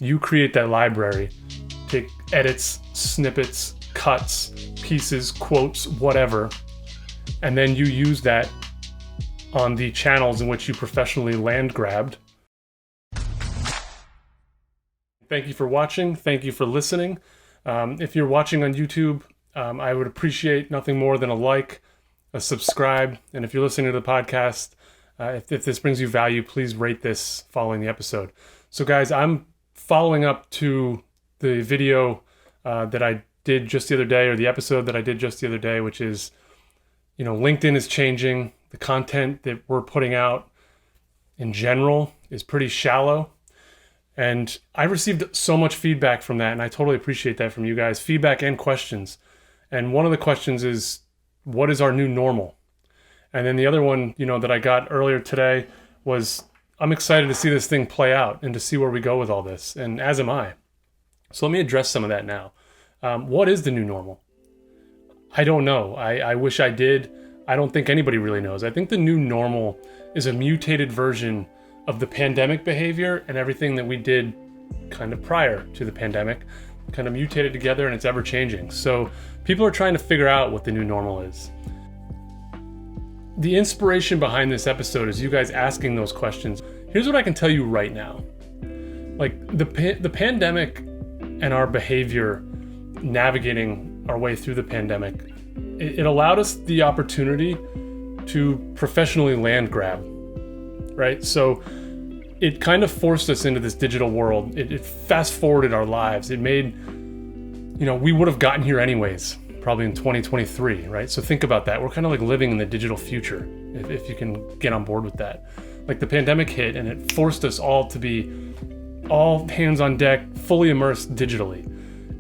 You create that library, take edits, snippets, cuts, pieces, quotes, whatever, and then you use that on the channels in which you professionally land grabbed. Thank you for watching. Thank you for listening. If you're watching on YouTube, I would appreciate nothing more than a like, a subscribe, and if you're listening to the podcast, if this brings you value, please rate this following the episode. So guys, I'm following up to the video that I did just the other day, or the episode that I did just the other day, which is, LinkedIn is changing. The content that we're putting out in general is pretty shallow. And I received so much feedback from that, and I totally appreciate that from you guys, feedback and questions. And one of the questions is, what is our new normal? And then the other one, that I got earlier today was, I'm excited to see this thing play out and to see where we go with all this, and as am I. So let me address some of that now. What is the new normal? I don't know. I wish I did. I don't think anybody really knows. I think the new normal is a mutated version of the pandemic behavior and everything that we did kind of prior to the pandemic, kind of mutated together, and it's ever changing. So people are trying to figure out what the new normal is. The inspiration behind this episode is you guys asking those questions. Here's what I can tell you right now. Like the pandemic and our behavior navigating our way through the pandemic, it allowed us the opportunity to professionally land grab, right? So it kind of forced us into this digital world. It fast forwarded our lives. It made, we would have gotten here anyways, probably in 2023, right? So think about that. We're kind of like living in the digital future, if you can get on board with that. Like the pandemic hit and it forced us all to be all hands on deck, fully immersed digitally.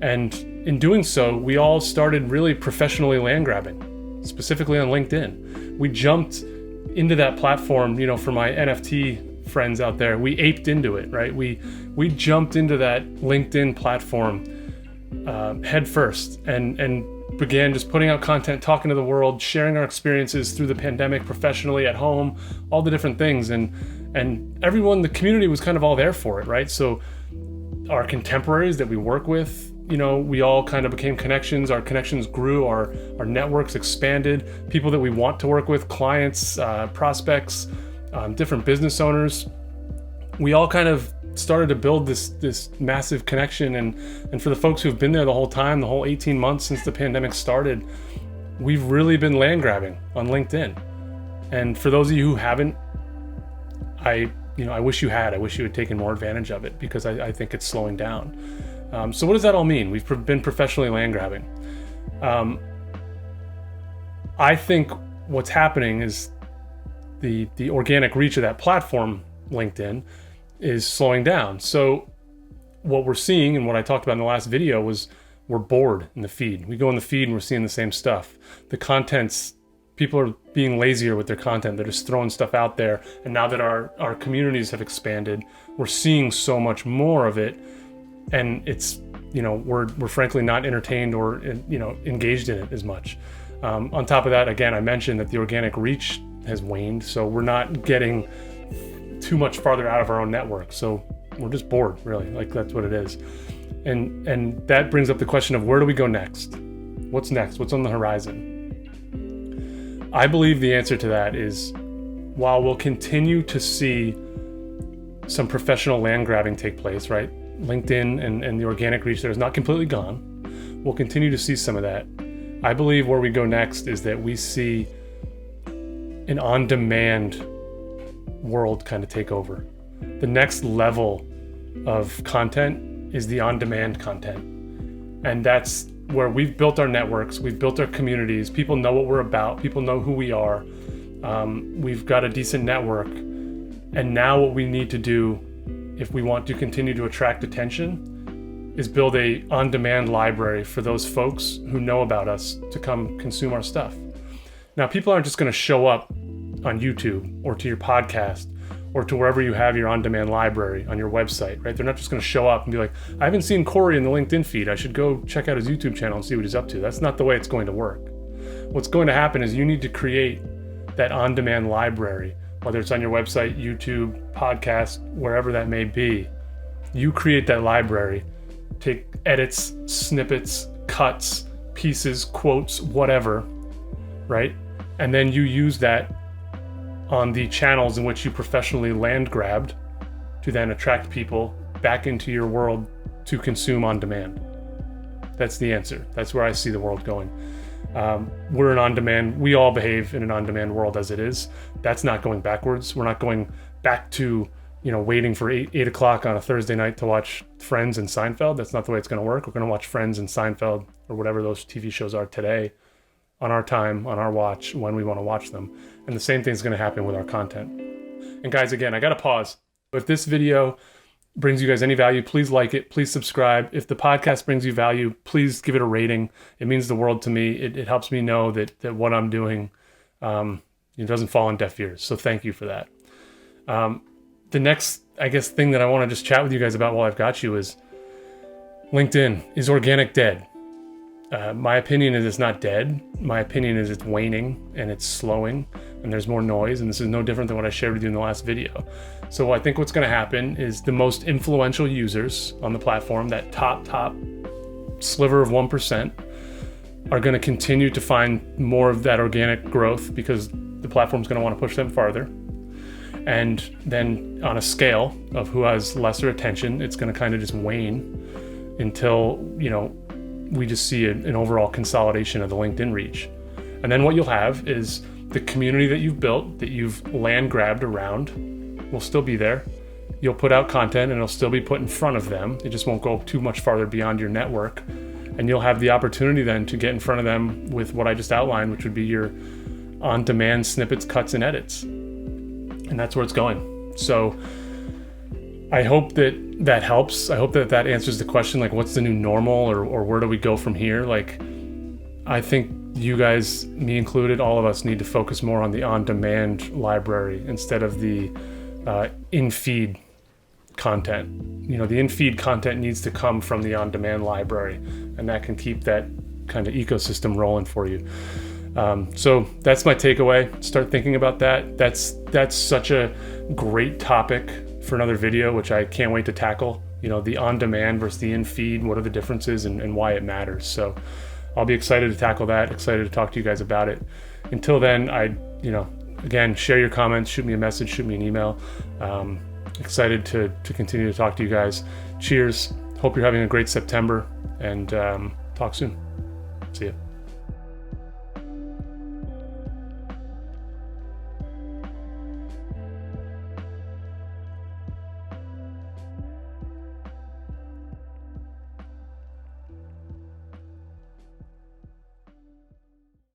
And in doing so, we all started really professionally land grabbing, specifically on LinkedIn. We jumped into that platform, for my NFT friends out there, we aped into it, right? We jumped into that LinkedIn platform head first and began just putting out content, talking to the world, sharing our experiences through the pandemic professionally at home, all the different things. And everyone, the community was kind of all there for it, right? So our contemporaries that we work with, we all kind of became connections. Our connections grew, our networks expanded, people that we want to work with, clients, prospects, different business owners. We all kind of started to build this massive connection. And for the folks who've been there the whole time, the whole 18 months since the pandemic started, we've really been land grabbing on LinkedIn. And for those of you who haven't, I wish you had. I wish you had taken more advantage of it, because I think it's slowing down. So what does that all mean? We've been professionally land grabbing. I think what's happening is the organic reach of that platform, LinkedIn, is slowing down. So what we're seeing, and what I talked about in the last video, was we're bored in the feed. We go in the feed and we're seeing the same stuff. The content's, people are being lazier with their content. They're just throwing stuff out there. And now that our communities have expanded, we're seeing so much more of it. And it's, we're frankly not entertained or, engaged in it as much. On top of that, again, I mentioned that the organic reach has waned. So we're not getting too much farther out of our own network. So we're just bored, really. Like, that's what it is. And that brings up the question of, where do we go next? What's next? What's on the horizon? I believe the answer to that is, while we'll continue to see some professional land grabbing take place, right? LinkedIn and the organic reach there is not completely gone. We'll continue to see some of that. I believe where we go next is that we see an on-demand world kind of take over. The next level of content is the on-demand content. And that's where we've built our networks, we've built our communities, people know what we're about, people know who we are, we've got a decent network. And now what we need to do, if we want to continue to attract attention, is build a on-demand library for those folks who know about us to come consume our stuff. Now, people aren't just going to show up on YouTube or to your podcast or to wherever you have your on-demand library on your website, right? They're not just going to show up and be like, I haven't seen Corey in the LinkedIn feed. I should go check out his YouTube channel and see what he's up to. That's not the way it's going to work. What's going to happen is you need to create that on-demand library, whether it's on your website, YouTube, podcast, wherever that may be. You create that library, take edits, snippets, cuts, pieces, quotes, whatever, right? And then you use that on the channels in which you professionally land grabbed to then attract people back into your world to consume on demand. That's the answer. That's where I see the world going. We're an on-demand, we all behave in an on-demand world as it is. That's not going backwards. We're not going back to, waiting for 8 o'clock on a Thursday night to watch Friends and Seinfeld. That's not the way it's going to work. We're going to watch Friends and Seinfeld or whatever those TV shows are today on our time, on our watch, when we want to watch them. And the same thing's going to happen with our content. And guys, again, I got to pause. If this video brings you guys any value, please like it, please subscribe. If the podcast brings you value, please give it a rating. It means the world to me. It helps me know that what I'm doing doesn't fall on deaf ears. So thank you for that. The next, thing that I want to just chat with you guys about while I've got you is LinkedIn. Is organic dead? My opinion is it's not dead. My opinion is it's waning and it's slowing and there's more noise, and this is no different than what I shared with you in the last video. So I think what's going to happen is the most influential users on the platform, that top sliver of 1%, are going to continue to find more of that organic growth because the platform's going to want to push them farther. And then on a scale of who has lesser attention, it's going to kind of just wane until, we just see an overall consolidation of the LinkedIn reach. And then what you'll have is the community that you've built, that you've land grabbed around, will still be there. You'll put out content and it'll still be put in front of them. It just won't go too much farther beyond your network. And you'll have the opportunity then to get in front of them with what I just outlined, which would be your on-demand snippets, cuts, and edits. And that's where it's going. So I hope that helps. I hope that answers the question, like, what's the new normal, or where do we go from here? Like, I think you guys, me included, all of us need to focus more on the on-demand library instead of the in-feed content. The in-feed content needs to come from the on-demand library, and that can keep that kind of ecosystem rolling for you. So that's my takeaway. Start thinking about that. That's such a great topic for another video, which I can't wait to tackle. The on-demand versus the in-feed, what are the differences and why it matters. So I'll be excited to tackle that, excited to talk to you guys about it. Until then, again, share your comments, shoot me a message, shoot me an email. Excited to continue to talk to you guys. Cheers. Hope you're having a great September, and talk soon. See ya.